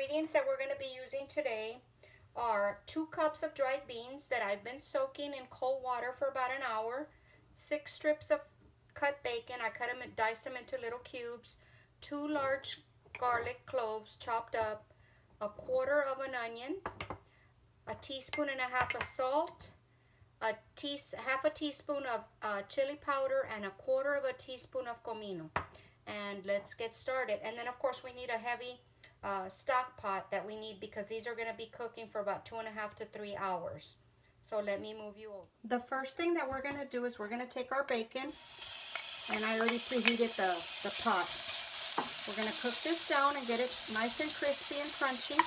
ingredients that we're going to be using today are 2 cups of dried beans that I've been soaking in cold water for about an hour, 6 strips of cut bacon, I cut them and diced them into little cubes, 2 large garlic cloves chopped up, a quarter of an onion, a teaspoon and a half of salt, half a teaspoon of chili powder, and a quarter of a teaspoon of comino. And let's get started. And then of course we need a heavy stock pot that we need because these are going to be cooking for about 2.5 to 3 hours. So let me move you over. The first thing that we're going to do is we're going to take our bacon, and I already preheated the pot. We're going to cook this down and get it nice and crispy and crunchy.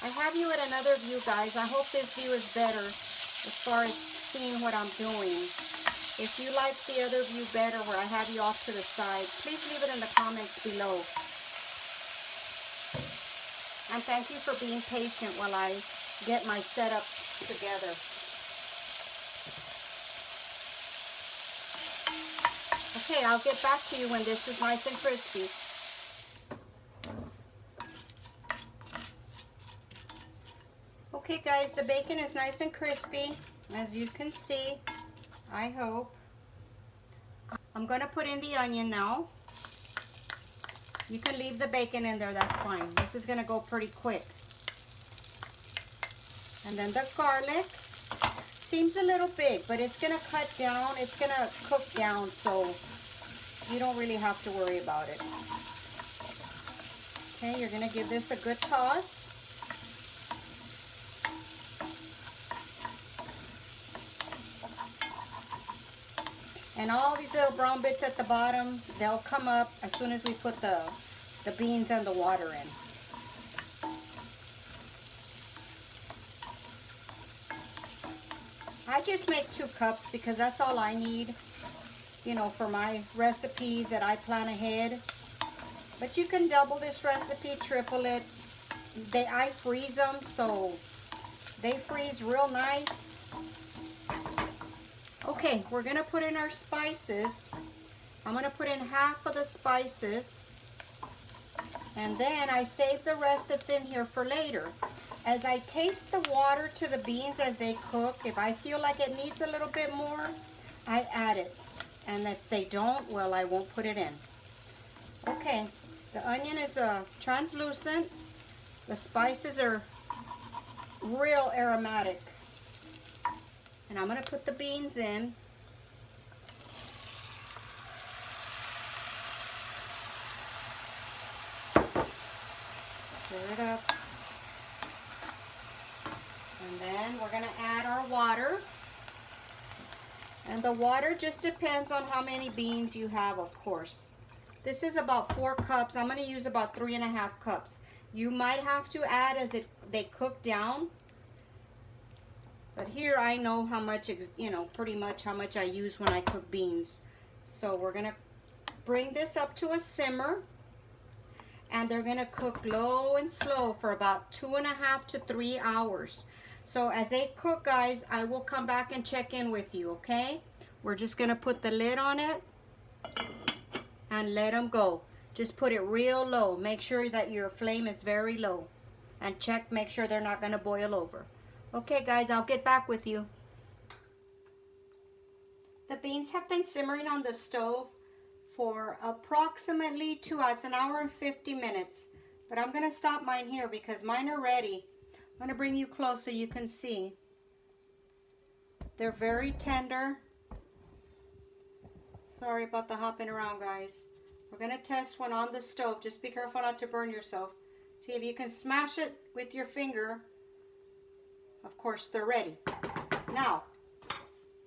I have you at another view, guys. I hope this view is better as far as seeing what I'm doing. If you like the other view better where I have you off to the side, please leave it in the comments below. And thank you for being patient while I get my setup together. Okay, I'll get back to you when this is nice and crispy. Okay guys, the bacon is nice and crispy, as you can see. I hope. I'm going to put in the onion now. You can leave the bacon in there, that's fine. This is going to go pretty quick. And then the garlic. Seems a little big, but it's going to cut down. It's going to cook down, so you don't really have to worry about it. Okay, you're going to give this a good toss. And all these little brown bits at the bottom, they'll come up as soon as we put the beans and the water in. I just make 2 cups because that's all I need, you know, for my recipes that I plan ahead. But you can double this recipe, triple it. I freeze them, so they freeze real nice. Okay, we're going to put in our spices. I'm going to put in half of the spices. And then I save the rest that's in here for later. As I taste the water to the beans as they cook, if I feel like it needs a little bit more, I add it. And if they don't, well, I won't put it in. Okay, the onion is translucent. The spices are real aromatic. And I'm going to put the beans in. Stir it up. And then we're going to add our water. And the water just depends on how many beans you have, of course. This is about 4 cups. I'm going to use about 3.5 cups. You might have to add as they cook down. But here I know how much, you know, pretty much how much I use when I cook beans. So we're going to bring this up to a simmer. And they're going to cook low and slow for about 2.5 to 3 hours. So as they cook, guys, I will come back and check in with you, okay? We're just going to put the lid on it and let them go. Just put it real low. Make sure that your flame is very low. And check, make sure they're not going to boil over. Okay guys, I'll get back with you. The beans have been simmering on the stove for approximately 2 hours. It's 1 hour and 50 minutes. But I'm going to stop mine here because mine are ready. I'm going to bring you close so you can see. They're very tender. Sorry about the hopping around, guys. We're going to test one on the stove. Just be careful not to burn yourself. See if you can smash it with your finger. Of course, they're ready. Now,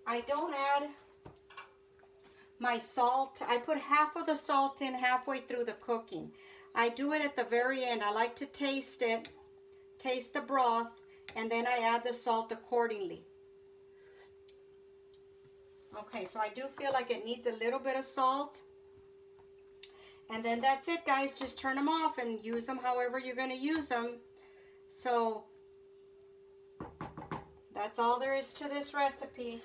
I don't add my salt. I put half of the salt in halfway through the cooking. I do it at the very end. I like to taste it, taste the broth, and then I add the salt accordingly. Okay, so I do feel like it needs a little bit of salt. And then that's it, guys. Just turn them off and use them however you're going to use them. So that's all there is to this recipe.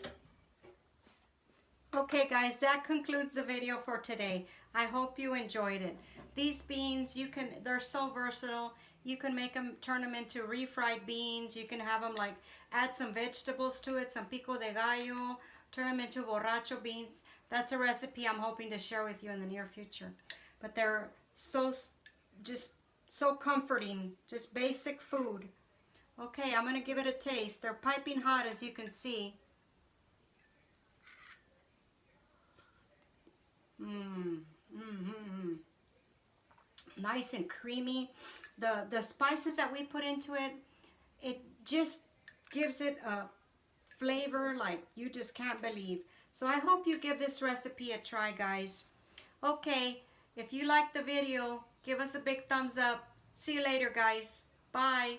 Okay guys, that concludes the video for today. I hope you enjoyed it. These beans, they're so versatile. You can make them, turn them into refried beans. You can have them like, add some vegetables to it, some pico de gallo, turn them into borracho beans. That's a recipe I'm hoping to share with you in the near future. But they're just so comforting, just basic food. Okay, I'm gonna give it a taste. They're piping hot, as you can see. Nice and creamy. The spices that we put into it, it just gives it a flavor like you just can't believe. So I hope you give this recipe a try, guys. Okay, if you liked the video, give us a big thumbs up. See you later, guys. Bye.